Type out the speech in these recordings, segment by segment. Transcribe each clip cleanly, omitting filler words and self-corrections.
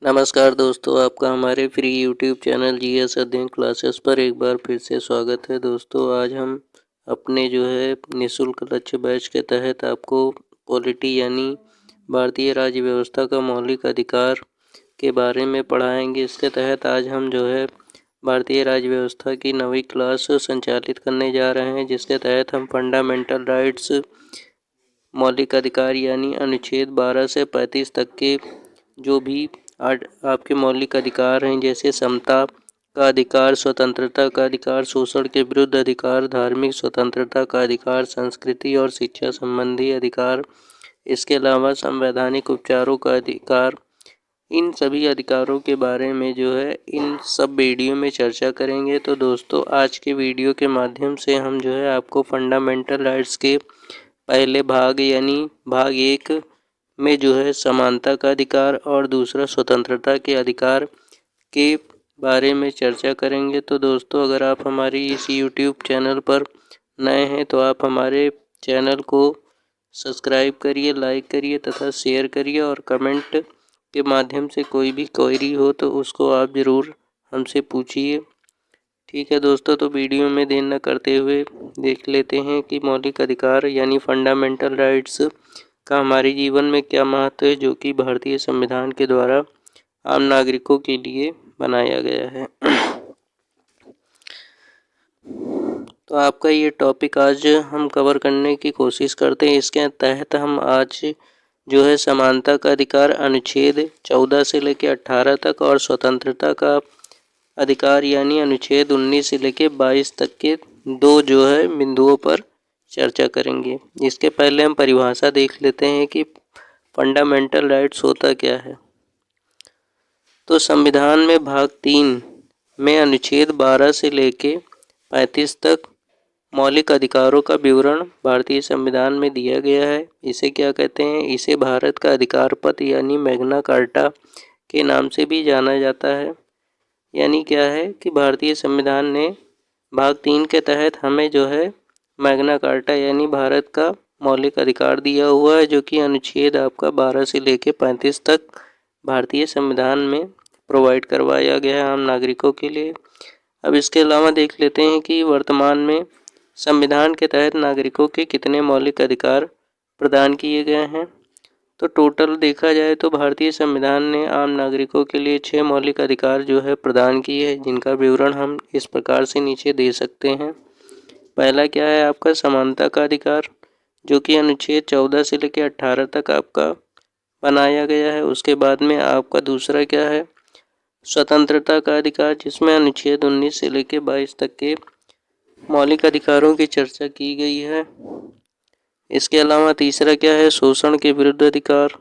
नमस्कार दोस्तों, आपका हमारे फ्री यूट्यूब चैनल जीएस अध्ययन क्लासेस पर एक बार फिर से स्वागत है। दोस्तों आज हम अपने निःशुल्क लक्ष्य बैच के तहत आपको पॉलिटी यानी भारतीय राज्य व्यवस्था का मौलिक अधिकार के बारे में पढ़ाएंगे। इसके तहत आज हम भारतीय राज्य व्यवस्था की नवी क्लास संचालित करने जा रहे हैं, जिसके तहत हम फंडामेंटल राइट्स मौलिक अधिकार यानी अनुच्छेद 12 से 35 तक के जो भी आपके मौलिक अधिकार हैं, जैसे समता का अधिकार, स्वतंत्रता का अधिकार, शोषण के विरुद्ध अधिकार, धार्मिक स्वतंत्रता का अधिकार, संस्कृति और शिक्षा संबंधी अधिकार, इसके अलावा संवैधानिक उपचारों का अधिकार, इन सभी अधिकारों के बारे में इन सब वीडियो में चर्चा करेंगे। तो दोस्तों आज के वीडियो के माध्यम से हम आपको फंडामेंटल राइट्स के पहले भाग यानी भाग 1 में समानता का अधिकार और दूसरा स्वतंत्रता के अधिकार के बारे में चर्चा करेंगे। तो दोस्तों अगर आप हमारी इस यूट्यूब चैनल पर नए हैं तो आप हमारे चैनल को सब्सक्राइब करिए, लाइक करिए तथा शेयर करिए, और कमेंट के माध्यम से कोई भी क्वेरी हो तो उसको आप ज़रूर हमसे पूछिए। ठीक है दोस्तों, तो वीडियो में देर न करते हुए देख लेते हैं कि मौलिक अधिकार यानी फंडामेंटल राइट्स का हमारे जीवन में क्या महत्व है, जो कि भारतीय संविधान के द्वारा आम नागरिकों के लिए बनाया गया है। तो आपका ये टॉपिक आज हम कवर करने की कोशिश करते हैं। इसके तहत हम आज समानता का अधिकार अनुच्छेद 14 से लेकर 18 तक और स्वतंत्रता का अधिकार यानी अनुच्छेद 19 से लेकर 22 तक के दो बिंदुओं पर चर्चा करेंगे। इसके पहले हम परिभाषा देख लेते हैं कि फंडामेंटल राइट्स होता क्या है। तो संविधान में भाग 3 में अनुच्छेद 12 से लेके 35 तक मौलिक अधिकारों का विवरण भारतीय संविधान में दिया गया है। इसे क्या कहते हैं? इसे भारत का अधिकार पत्र यानी मैग्ना कार्टा के नाम से भी जाना जाता है। यानी क्या है कि भारतीय संविधान ने भाग 3 के तहत हमें मैग्ना कार्टा यानी भारत का मौलिक अधिकार दिया हुआ है, जो कि अनुच्छेद आपका 12 से लेकर 35 तक भारतीय संविधान में प्रोवाइड करवाया गया है आम नागरिकों के लिए। अब इसके अलावा देख लेते हैं कि वर्तमान में संविधान के तहत नागरिकों के कितने मौलिक अधिकार प्रदान किए गए हैं। तो टोटल देखा जाए तो भारतीय संविधान ने आम नागरिकों के लिए 6 मौलिक अधिकार प्रदान किए हैं, जिनका विवरण हम इस प्रकार से नीचे दे सकते हैं। पहला क्या है आपका समानता का अधिकार, जो कि अनुच्छेद 14 से लेकर 18 तक आपका बनाया गया है। उसके बाद में आपका दूसरा क्या है स्वतंत्रता का अधिकार, जिसमें अनुच्छेद 19 से लेकर 22 तक के मौलिक अधिकारों की चर्चा की गई है। इसके अलावा तीसरा क्या है शोषण के विरुद्ध अधिकार,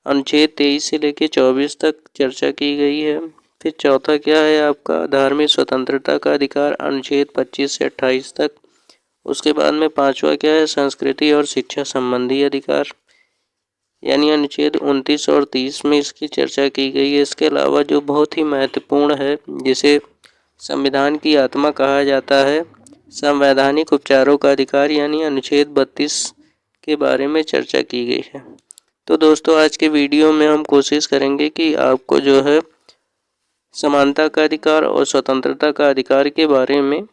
अनुच्छेद 23 से लेकर 24 तक चर्चा की गई है। फिर चौथा क्या है आपका धार्मिक स्वतंत्रता का अधिकार, अनुच्छेद 25 से 28 तक। उसके बाद में पांचवा क्या है संस्कृति और शिक्षा संबंधी अधिकार, यानी अनुच्छेद 29 और 30 में इसकी चर्चा की गई है। इसके अलावा जो बहुत ही महत्वपूर्ण है, जिसे संविधान की आत्मा कहा जाता है, संवैधानिक उपचारों का अधिकार यानी अनुच्छेद 32 के बारे में चर्चा की गई है। तो दोस्तों आज के वीडियो में हम कोशिश करेंगे कि आपको समानता का अधिकार और स्वतंत्रता का अधिकार के बारे में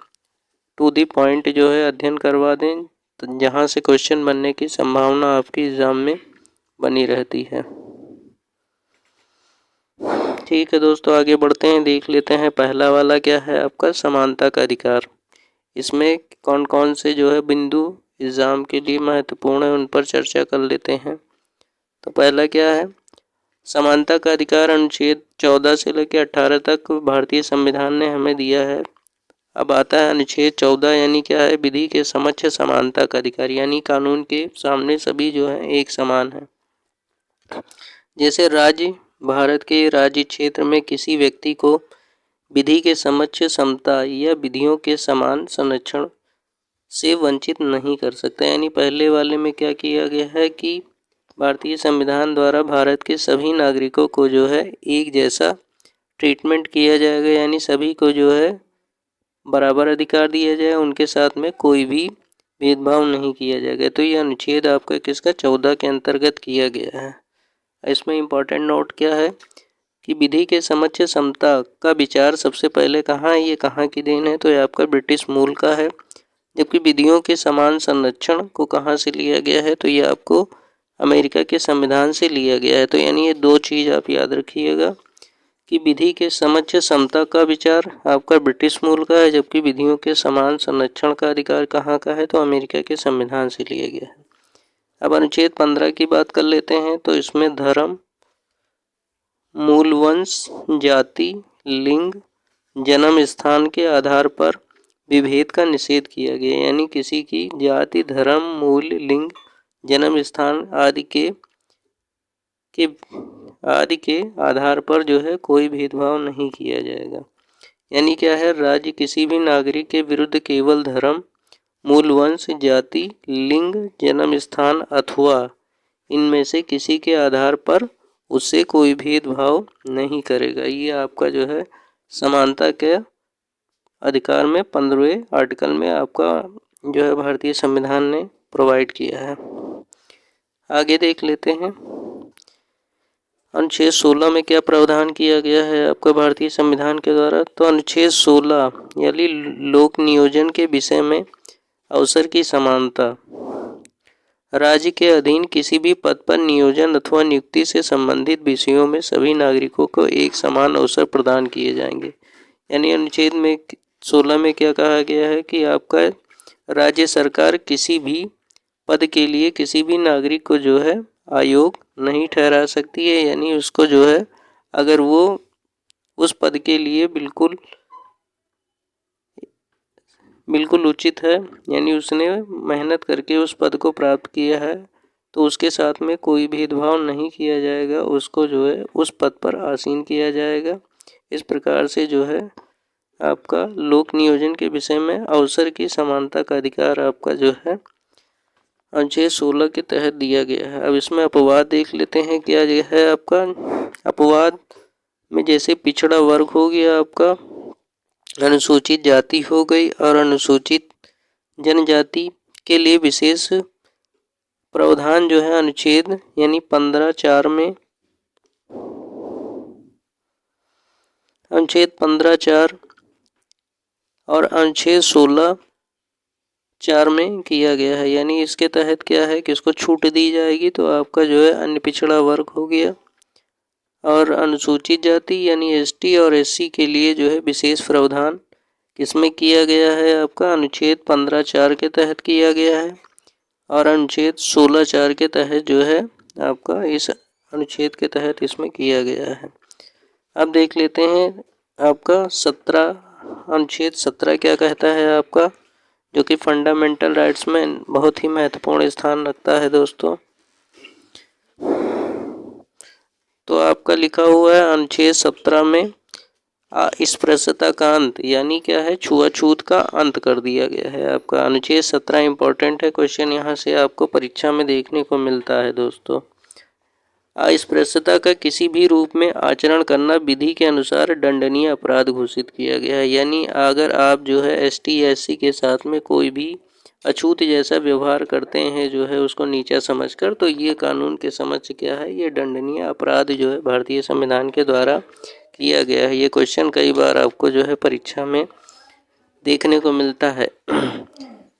टू दी पॉइंट अध्ययन करवा दें, तो जहाँ से क्वेश्चन बनने की संभावना आपकी एग्जाम में बनी रहती है। ठीक है दोस्तों आगे बढ़ते हैं, देख लेते हैं पहला वाला क्या है आपका समानता का अधिकार। इसमें कौन कौन से बिंदु एग्जाम के लिए महत्वपूर्ण है उन पर चर्चा कर लेते हैं। तो पहला क्या है समानता का अधिकार अनुच्छेद 14 से लेकर 18 तक भारतीय संविधान ने हमें दिया है। अब आता है अनुच्छेद 14 यानी क्या है विधि के समक्ष समानता का अधिकार, यानी कानून के सामने सभी एक समान है। जैसे भारत के राज्य क्षेत्र में किसी व्यक्ति को विधि के समक्ष समता या विधियों के समान संरक्षण से वंचित नहीं कर सकता। यानी पहले वाले में क्या किया गया है कि भारतीय संविधान द्वारा भारत के सभी नागरिकों को एक जैसा ट्रीटमेंट किया जाएगा, यानी सभी को बराबर अधिकार दिया जाए, उनके साथ में कोई भी भेदभाव नहीं किया जाएगा। तो ये अनुच्छेद आपका किसका 14 के अंतर्गत किया गया है। इसमें इम्पोर्टेंट नोट क्या है कि विधि के समक्ष समता का विचार सबसे पहले कहाँ है, ये कहाँ की देन है, तो ये आपका ब्रिटिश मूल का है। जबकि विधियों के समान संरक्षण को कहाँ से लिया गया है, तो ये आपको अमेरिका के संविधान से लिया गया है। तो यानी ये दो चीज़ आप याद रखिएगा कि विधि के समक्ष समता का विचार आपका ब्रिटिश मूल का है, जबकि विधियों के समान संरक्षण का अधिकार कहाँ का है, तो अमेरिका के संविधान से लिया गया है। अब अनुच्छेद 15 की बात कर लेते हैं। तो इसमें धर्म, मूल वंश, जाति, लिंग, जन्म स्थान के आधार पर विभेद का निषेध किया गया। यानी किसी की जाति, धर्म, मूल, लिंग, जन्म स्थान आदि के आधार पर जो है कोई भेदभाव नहीं किया जाएगा। यानी क्या है, राज्य किसी भी नागरिक के विरुद्ध केवल धर्म, मूल वंश, जाति, लिंग, जन्म स्थान अथवा इनमें से किसी के आधार पर उससे कोई भेदभाव नहीं करेगा। ये आपका जो है समानता के अधिकार में 15वें आर्टिकल में आपका जो है भारतीय संविधान ने प्रोवाइड किया है। आगे देख लेते हैं अनुच्छेद 16 में क्या प्रावधान किया गया है आपका भारतीय संविधान के द्वारा। तो अनुच्छेद 16 यानी लोक नियोजन के विषय में अवसर की समानता। राज्य के अधीन किसी भी पद पर नियोजन अथवा नियुक्ति से संबंधित विषयों में सभी नागरिकों को एक समान अवसर प्रदान किए जाएंगे। यानी अनुच्छेद में 16 में क्या कहा गया है कि आपका राज्य सरकार किसी भी पद के लिए किसी भी नागरिक को जो है आयोग नहीं ठहरा सकती है। यानी उसको जो है अगर वो उस पद के लिए बिल्कुल उचित है, यानी उसने मेहनत करके उस पद को प्राप्त किया है, तो उसके साथ में कोई भेदभाव नहीं किया जाएगा, उसको जो है उस पद पर आसीन किया जाएगा। इस प्रकार से जो है आपका लोक नियोजन के विषय में अवसर की समानता का अधिकार आपका जो है अनुच्छेद 16 के तहत दिया गया है। अब इसमें अपवाद देख लेते हैं क्या है आपका। अपवाद में जैसे पिछड़ा वर्ग हो गया आपका, अनुसूचित जाति हो गई और अनुसूचित जनजाति के लिए विशेष प्रावधान जो है अनुच्छेद यानी 15(4) में अनुच्छेद 15(4) और अनुच्छेद 16(4) में किया गया है। यानी इसके तहत क्या है कि इसको छूट दी जाएगी, तो आपका जो है अन्य पिछड़ा वर्ग हो गया और अनुसूचित जाति यानी एसटी और एससी के लिए जो है विशेष प्रावधान किसमें किया गया है आपका अनुच्छेद 15(4) के तहत किया गया है और अनुच्छेद 16(4) के तहत जो है आपका इस अनुच्छेद के तहत इसमें किया गया है। अब देख लेते हैं आपका 17 अनुच्छेद 17 क्या कहता है आपका, जो कि फंडामेंटल राइट्स में बहुत ही महत्वपूर्ण स्थान रखता है दोस्तों। तो आपका लिखा हुआ है अनुच्छेद 17 में अस्पृश्यता का अंत, यानी क्या है छुआछूत का अंत कर दिया गया है। आपका अनुच्छेद 17 इंपॉर्टेंट है, क्वेश्चन यहाँ से आपको परीक्षा में देखने को मिलता है दोस्तों। अस्पृश्यता का किसी भी रूप में आचरण करना विधि के अनुसार दंडनीय अपराध घोषित किया गया है। यानी अगर आप जो है एसटी या एससी के साथ में कोई भी अछूत जैसा व्यवहार करते हैं जो है उसको नीचा समझकर, तो ये कानून के समक्ष क्या है, ये दंडनीय अपराध जो है भारतीय संविधान के द्वारा किया गया है। ये क्वेश्चन कई बार आपको जो है परीक्षा में देखने को मिलता है।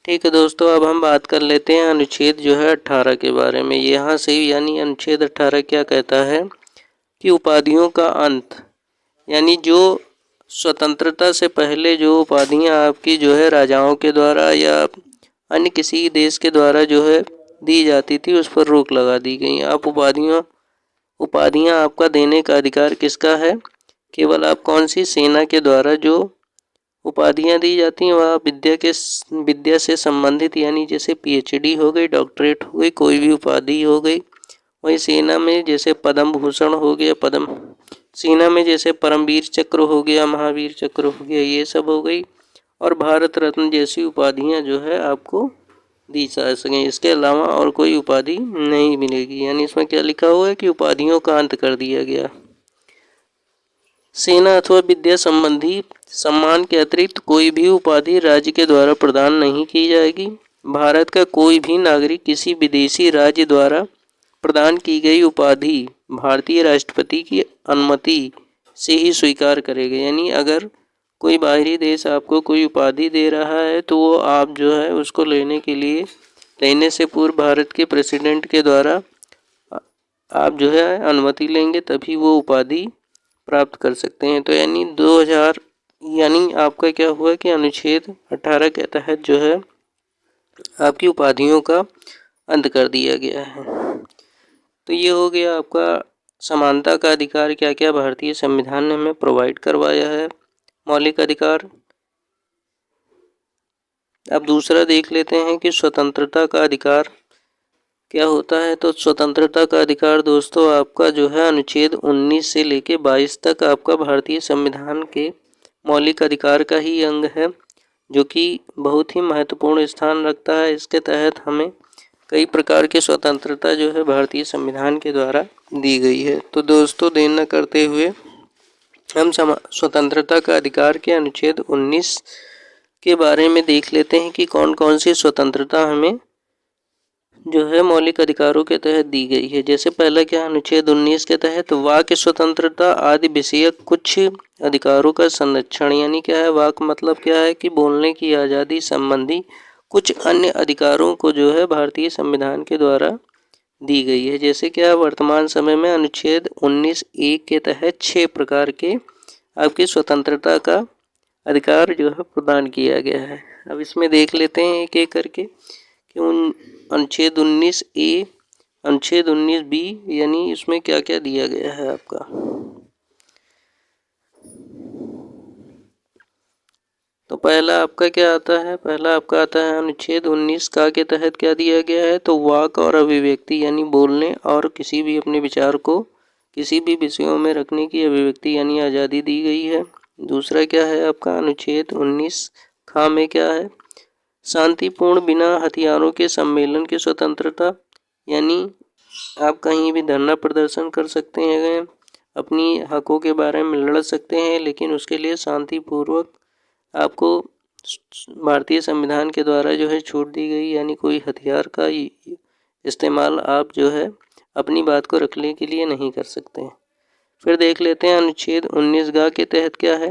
ठीक है दोस्तों, अब हम बात कर लेते हैं अनुच्छेद जो है 18 के बारे में। यहाँ से यानी अनुच्छेद 18 क्या कहता है कि उपाधियों का अंत, यानी जो स्वतंत्रता से पहले जो उपाधियाँ आपकी जो है राजाओं के द्वारा या अन्य किसी देश के द्वारा जो है दी जाती थी, उस पर रोक लगा दी गई। आप उपाधियाँ आपका देने का अधिकार किसका है, केवल आप कौन सी सेना के द्वारा जो उपाधियाँ दी जाती हैं वह विद्या से संबंधित, यानी जैसे पीएचडी हो गई, डॉक्टरेट हो गई, कोई भी उपाधि हो गई। वही सेना में जैसे पद्म भूषण हो गया, सेना में जैसे परमवीर चक्र हो गया, महावीर चक्र हो गया, ये सब हो गई। और भारत रत्न जैसी उपाधियाँ जो है आपको दी जा सकें, इसके अलावा और कोई उपाधि नहीं मिलेगी। यानी इसमें क्या लिखा हुआ है कि उपाधियों का अंत कर दिया गया। सेना अथवा विद्या संबंधी सम्मान के अतिरिक्त कोई भी उपाधि राज्य के द्वारा प्रदान नहीं की जाएगी। भारत का कोई भी नागरिक किसी विदेशी राज्य द्वारा प्रदान की गई उपाधि भारतीय राष्ट्रपति की अनुमति से ही स्वीकार करेगा। यानी अगर कोई बाहरी देश आपको कोई उपाधि दे रहा है तो वो आप जो है उसको लेने से पूर्व भारत के प्रेसिडेंट के द्वारा आप जो है अनुमति लेंगे, तभी वो उपाधि प्राप्त कर सकते हैं। तो यानी आपका क्या हुआ कि अनुच्छेद 18 के तहत जो है आपकी उपाधियों का अंत कर दिया गया है। तो ये हो गया आपका समानता का अधिकार, क्या क्या भारतीय संविधान ने हमें प्रोवाइड करवाया है मौलिक अधिकार। अब दूसरा देख लेते हैं कि स्वतंत्रता का अधिकार क्या होता है। तो स्वतंत्रता का अधिकार दोस्तों आपका जो है अनुच्छेद 19 से लेके 22 तक आपका भारतीय संविधान के मौलिक अधिकार का ही अंग है, जो कि बहुत ही महत्वपूर्ण स्थान रखता है। इसके तहत हमें कई प्रकार की स्वतंत्रता जो है भारतीय संविधान के द्वारा दी गई है। तो दोस्तों देर न करते हुए हम स्वतंत्रता का अधिकार के अनुच्छेद 19 के बारे में देख लेते हैं कि कौन कौन सी स्वतंत्रता हमें जो है मौलिक अधिकारों के तहत दी गई है। जैसे पहला क्या, अनुच्छेद 19 के तहत वाक स्वतंत्रता आदि विषयक कुछ अधिकारों का संरक्षण। यानी क्या है, वाक मतलब क्या है कि बोलने की आज़ादी संबंधी कुछ अन्य अधिकारों को जो है भारतीय संविधान के द्वारा दी गई है। जैसे क्या, वर्तमान समय में अनुच्छेद 19(1) के तहत 6 प्रकार के आपकी स्वतंत्रता का अधिकार जो है प्रदान किया गया है। अब इसमें देख लेते हैं एक एक करके कि उन अनुच्छेद 19(a), अनुच्छेद 19(b) यानी इसमें क्या क्या दिया गया है आपका। तो पहला आपका क्या आता है, पहला आपका आता है अनुच्छेद 19 का के तहत क्या दिया गया है। तो वाक और अभिव्यक्ति यानी बोलने और किसी भी अपने विचार को किसी भी विषयों में रखने की अभिव्यक्ति यानी आज़ादी दी गई है। दूसरा क्या है आपका अनुच्छेद 19 खा में क्या है, शांतिपूर्ण बिना हथियारों के सम्मेलन की स्वतंत्रता। यानी आप कहीं भी धरना प्रदर्शन कर सकते हैं, अपनी हकों के बारे में लड़ सकते हैं, लेकिन उसके लिए शांतिपूर्वक आपको भारतीय संविधान के द्वारा जो है छूट दी गई। यानी कोई हथियार का इस्तेमाल आप जो है अपनी बात को रखने के लिए नहीं कर सकते। फिर देख लेते हैं अनुच्छेद 19(ग) के तहत क्या है।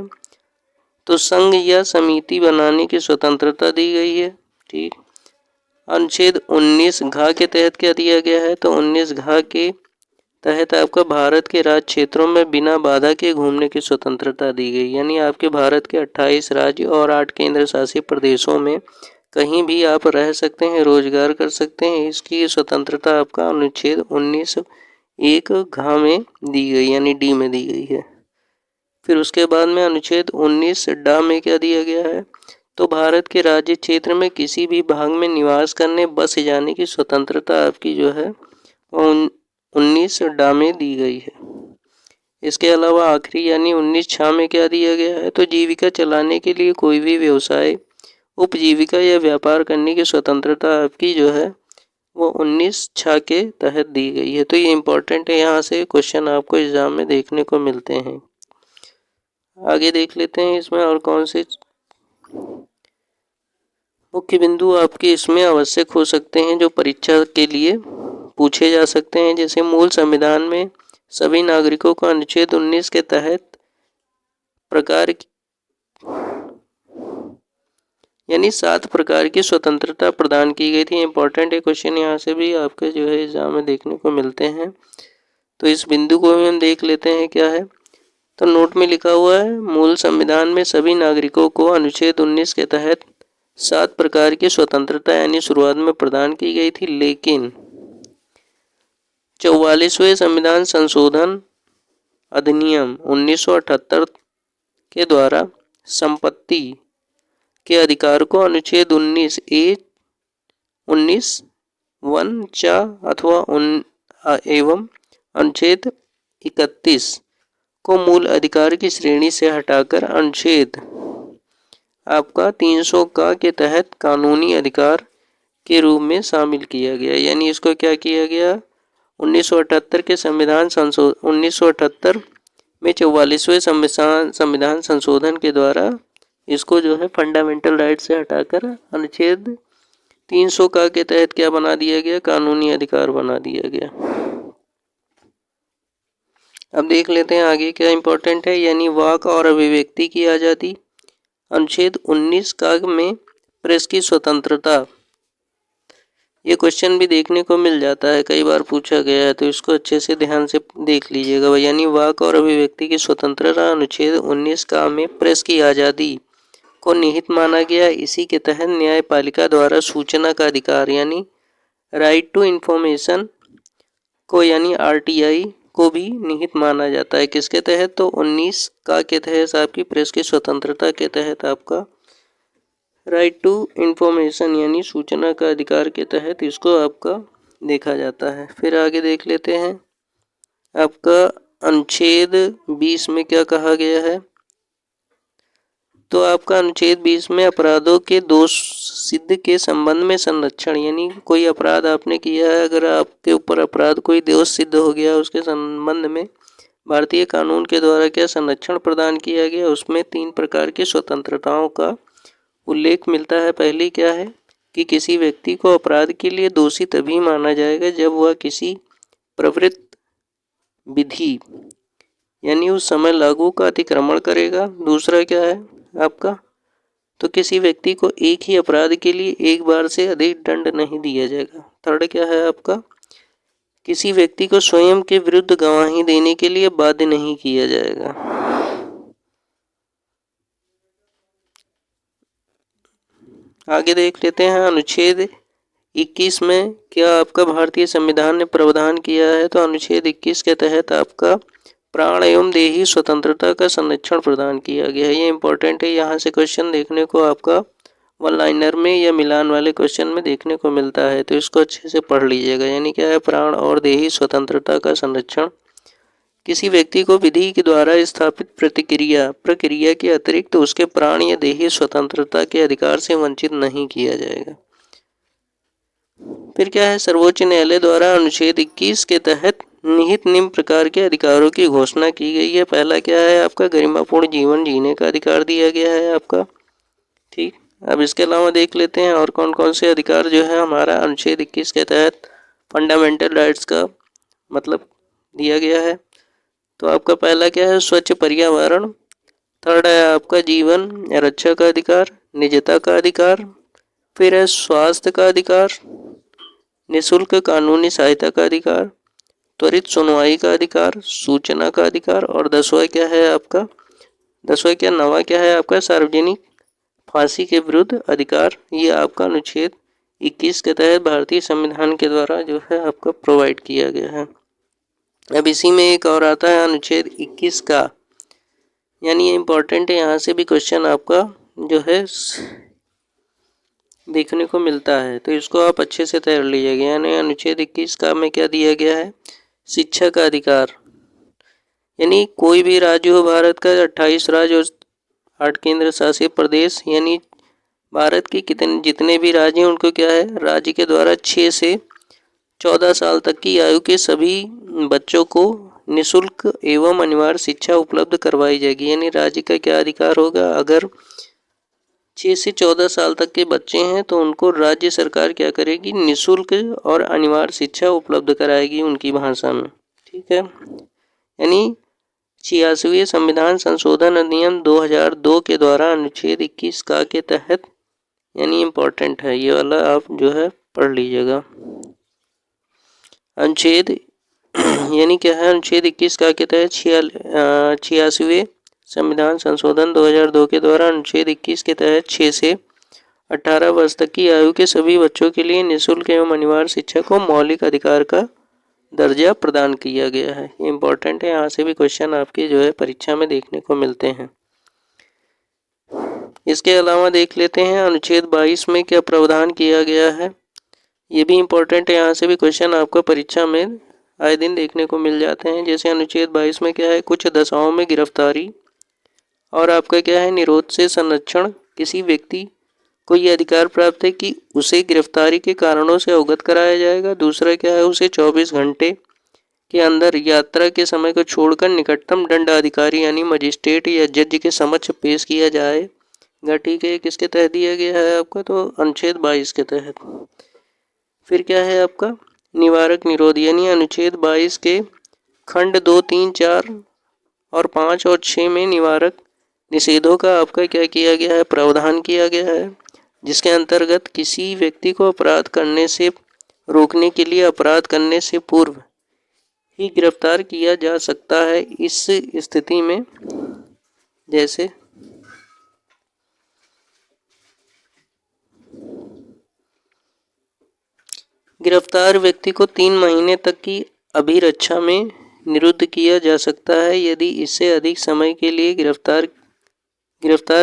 तो संघ या समिति बनाने की स्वतंत्रता दी गई है। ठीक, अनुच्छेद 19(घ) के तहत क्या दिया गया है। तो 19(घ) के तहत आपका भारत के राज्य क्षेत्रों में बिना बाधा के घूमने की स्वतंत्रता दी गई। यानी आपके भारत के 28 राज्य और 8 केंद्र शासित प्रदेशों में कहीं भी आप रह सकते हैं, रोजगार कर सकते हैं। इसकी स्वतंत्रता आपका अनुच्छेद 19(1) में दी गई, यानी डी में दी गई है। फिर उसके बाद में अनुच्छेद 19(ड) में क्या दिया गया है। तो भारत के राज्य क्षेत्र में किसी भी भाग में निवास करने, बस जाने की स्वतंत्रता आपकी जो है 19(ड) में दी गई है। इसके अलावा आखिरी यानी 19(छ) में क्या दिया गया है। तो जीविका चलाने के लिए कोई भी व्यवसाय, उपजीविका या व्यापार करने की स्वतंत्रता आपकी जो है वो 19(छ) के तहत दी गई है। तो ये इम्पोर्टेंट है, यहाँ से क्वेश्चन आपको एग्जाम में देखने को मिलते हैं। आगे देख लेते हैं इसमें और कौन से मुख्य बिंदु आपके इसमें आवश्यक हो सकते हैं जो परीक्षा के लिए पूछे जा सकते हैं। जैसे मूल संविधान में सभी नागरिकों को अनुच्छेद 19 के तहत प्रकार यानी 7 प्रकार की स्वतंत्रता प्रदान की गई थी। इंपॉर्टेंट है क्वेश्चन, यहाँ से भी आपके जो है एग्जाम में देखने को मिलते हैं। तो इस बिंदु को भी हम देख लेते हैं क्या है। तो नोट में लिखा हुआ है, मूल संविधान में सभी नागरिकों को अनुच्छेद 19 के तहत 7 प्रकार की स्वतंत्रता यानी शुरुआत में प्रदान की गई थी, लेकिन 44वें संविधान संशोधन अधिनियम 1978 के द्वारा संपत्ति के अधिकार को अनुच्छेद 19(a), 19(1)(च) अथवा एवं अनुच्छेद 31 को मूल अधिकार की श्रेणी से हटाकर अनुच्छेद आपका 300 के तहत कानूनी अधिकार के रूप में शामिल किया गया। यानी इसको क्या किया गया, 1978 के संविधान संशोधन 1978 में 44वें संविधान संशोधन के द्वारा इसको जो है फंडामेंटल राइट से हटाकर अनुच्छेद 300 के तहत क्या बना दिया गया, कानूनी अधिकार बना दिया गया। अब देख लेते हैं आगे क्या इम्पोर्टेंट है, यानी वाक और अभिव्यक्ति की आज़ादी। अनुच्छेद 19 का में प्रेस की स्वतंत्रता, ये क्वेश्चन भी देखने को मिल जाता है, कई बार पूछा गया है, तो इसको अच्छे से ध्यान से देख लीजिएगा। यानी वाक और अभिव्यक्ति की स्वतंत्रता अनुच्छेद 19 का में प्रेस की आज़ादी को निहित माना गया। इसी के तहत न्यायपालिका द्वारा सूचना का अधिकार यानी राइट टू इंफॉर्मेशन को यानी आरटीआई को भी निहित माना जाता है। किसके तहत? तो 19 का के तहत आपकी प्रेस की स्वतंत्रता के तहत आपका राइट टू इंफॉर्मेशन यानी सूचना का अधिकार के तहत इसको आपका देखा जाता है। फिर आगे देख लेते हैं आपका अनुच्छेद 20 में क्या कहा गया है। तो आपका अनुच्छेद 20 में अपराधों के दोष सिद्ध के संबंध में संरक्षण, यानी कोई अपराध आपने किया है, अगर आपके ऊपर अपराध कोई दोष सिद्ध हो गया उसके संबंध में भारतीय कानून के द्वारा क्या संरक्षण प्रदान किया गया। उसमें 3 प्रकार की स्वतंत्रताओं का उल्लेख मिलता है। पहली क्या है कि किसी व्यक्ति को अपराध के लिए दोषी तभी माना जाएगा जब वह किसी प्रवृत्त विधि यानी उस समय लागू का अतिक्रमण करेगा। दूसरा क्या है आपका, तो किसी व्यक्ति को एक ही अपराध के लिए एक बार से अधिक दंड नहीं दिया जाएगा। थर्ड क्या है आपका, किसी व्यक्ति को स्वयं के विरुद्ध गवाही देने के लिए बाध्य नहीं किया जाएगा। आगे देख लेते हैं अनुच्छेद 21 में क्या आपका भारतीय संविधान ने प्रावधान किया है। तो अनुच्छेद 21 के तहत आपका प्राण एवं देही स्वतंत्रता का संरक्षण प्रदान किया गया है। ये इंपॉर्टेंट है, यहाँ से क्वेश्चन देखने को आपका वन लाइनर में या मिलान वाले क्वेश्चन में देखने को मिलता है, तो इसको अच्छे से पढ़ लीजिएगा। यानी क्या है, प्राण और देही स्वतंत्रता का संरक्षण, किसी व्यक्ति को विधि के द्वारा स्थापित प्रक्रिया के अतिरिक्त उसके प्राण या देही स्वतंत्रता के अधिकार से वंचित नहीं किया जाएगा। फिर क्या है, सर्वोच्च न्यायालय द्वारा अनुच्छेद 21 के तहत निहित निम्न प्रकार के अधिकारों की घोषणा की गई है। पहला क्या है आपका, गरिमापूर्ण जीवन जीने का अधिकार दिया गया है आपका। ठीक, अब इसके अलावा देख लेते हैं और कौन कौन से अधिकार जो है हमारा अनुच्छेद 21 के तहत फंडामेंटल राइट्स का मतलब दिया गया है। तो आपका पहला क्या है, स्वच्छ पर्यावरण। थर्ड है आपका जीवन रक्षा का अधिकार, निजता का अधिकार। फिर है स्वास्थ्य का अधिकार, निःशुल्क कानूनी सहायता का अधिकार, त्वरित सुनवाई का अधिकार, सूचना का अधिकार। और 10वां क्या है आपका, 10वां क्या, 9वां क्या है आपका, सार्वजनिक फांसी के विरुद्ध अधिकार। ये आपका अनुच्छेद 21 के तहत भारतीय संविधान के द्वारा जो है आपका प्रोवाइड किया गया है। अब इसी में एक और आता है अनुच्छेद 21 का, यानी ये इम्पोर्टेंट है, यहाँ से भी क्वेश्चन आपका जो है देखने को मिलता है, तो इसको आप अच्छे से तैयार लीजिएगा। यानी अनुच्छेद 21 का में क्या दिया गया है, शिक्षा का अधिकार। यानी कोई भी राज्य हो भारत का, 28 राज्य और 8 केंद्र शासित प्रदेश, यानी भारत के जितने भी राज्य हैं उनको क्या है, राज्य के द्वारा 6 से 14 साल तक की आयु के सभी बच्चों को निःशुल्क एवं अनिवार्य शिक्षा उपलब्ध करवाई जाएगी। यानी राज्य का क्या अधिकार होगा, अगर 6 से 14 साल तक के बच्चे हैं तो उनको राज्य सरकार क्या करेगी, निःशुल्क और अनिवार्य शिक्षा उपलब्ध कराएगी उनकी भाषा में। ठीक है, यानी 86वें संविधान संशोधन अधिनियम 2002 के द्वारा अनुच्छेद 21 का के तहत, यानी इम्पोर्टेंट है ये वाला, आप जो है पढ़ लीजिएगा। अनुच्छेद यानी क्या है, अनुच्छेद 21 का के तहत 86वें संविधान संशोधन 2002 के द्वारा अनुच्छेद 21 के तहत 6 से 18 वर्ष तक की आयु के सभी बच्चों के लिए निःशुल्क एवं अनिवार्य शिक्षा को मौलिक अधिकार का दर्जा प्रदान किया गया है। ये इम्पोर्टेंट है, यहाँ से भी क्वेश्चन आपके जो है परीक्षा में देखने को मिलते हैं। इसके अलावा देख लेते हैं अनुच्छेद 22 में क्या प्रावधान किया गया है। ये भी इम्पोर्टेंट है, यहाँ से भी क्वेश्चन आपका परीक्षा में आए दिन देखने को मिल जाते हैं। जैसे अनुच्छेद 22 में क्या है, कुछ दशाओं में गिरफ्तारी और आपका क्या है, निरोध से संरक्षण। किसी व्यक्ति को ये अधिकार प्राप्त है कि उसे गिरफ्तारी के कारणों से अवगत कराया जाएगा। दूसरा क्या है, उसे 24 घंटे के अंदर यात्रा के समय को छोड़कर निकटतम दंडाधिकारी यानी मजिस्ट्रेट या जज के समक्ष पेश किया जाएगा। ठीक है, किसके तहत दिया गया है आपका, तो अनुच्छेद 22 के तहत। फिर क्या है आपका, निवारक निरोध, यानी अनुच्छेद 22 के खंड 2, 3, 4 और 5 और 6 में निवारक निषेधों का आपका क्या किया गया है, प्रावधान किया गया है, जिसके अंतर्गत किसी व्यक्ति को अपराध करने से रोकने के लिए अपराध करने से पूर्व ही गिरफ्तार किया जा सकता है। इस स्थिति में जैसे गिरफ्तार व्यक्ति को 3 महीने तक की अभिरक्षा में निरुद्ध किया जा सकता है। यदि इससे अधिक समय के लिए गिरफ्तार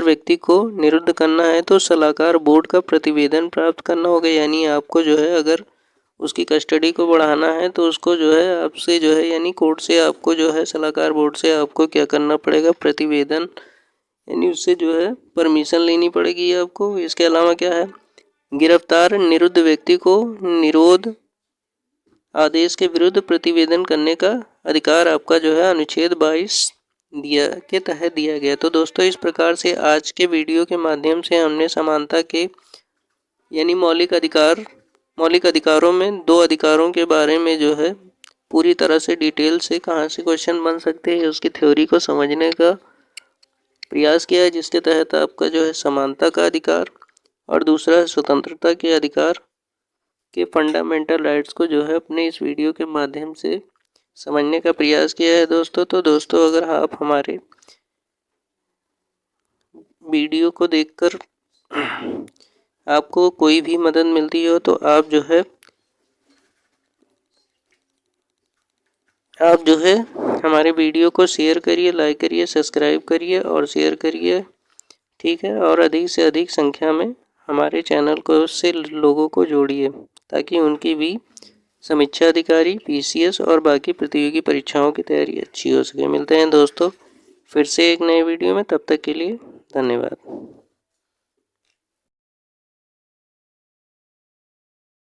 व्यक्ति को निरुद्ध करना है तो सलाहकार बोर्ड का प्रतिवेदन प्राप्त करना होगा। यानी आपको जो है अगर उसकी कस्टडी को बढ़ाना है तो उसको जो है आपसे जो है यानी कोर्ट से आपको जो है सलाहकार बोर्ड से आपको क्या करना पड़ेगा, प्रतिवेदन यानी उससे जो है परमिशन लेनी पड़ेगी आपको। इसके अलावा क्या है, गिरफ्तार निरुद्ध व्यक्ति को निरोध आदेश के विरुद्ध प्रतिवेदन करने का अधिकार आपका जो है अनुच्छेद 22 के तहत दिया गया। तो दोस्तों इस प्रकार से आज के वीडियो के माध्यम से हमने समानता के यानी मौलिक अधिकारों में 2 अधिकारों के बारे में जो है पूरी तरह से डिटेल से कहाँ से क्वेश्चन बन सकते हैं उसकी थ्योरी को समझने का प्रयास किया है, जिसके तहत आपका जो है समानता का अधिकार और दूसरा स्वतंत्रता के अधिकार के फंडामेंटल राइट्स को जो है अपने इस वीडियो के माध्यम से समझने का प्रयास किया है दोस्तों। तो दोस्तों अगर आप हमारे वीडियो को देखकर आपको कोई भी मदद मिलती हो तो आप जो है हमारे वीडियो को शेयर करिए, लाइक करिए, सब्सक्राइब करिए और शेयर करिए, ठीक है। और अधिक से अधिक संख्या में हमारे चैनल को से लोगों को जोड़िए ताकि उनकी भी समीक्षा अधिकारी, पीसीएस और बाकी प्रतियोगी परीक्षाओं की तैयारी अच्छी हो सके। मिलते हैं दोस्तों फिर से एक नए वीडियो में, तब तक के लिए धन्यवाद।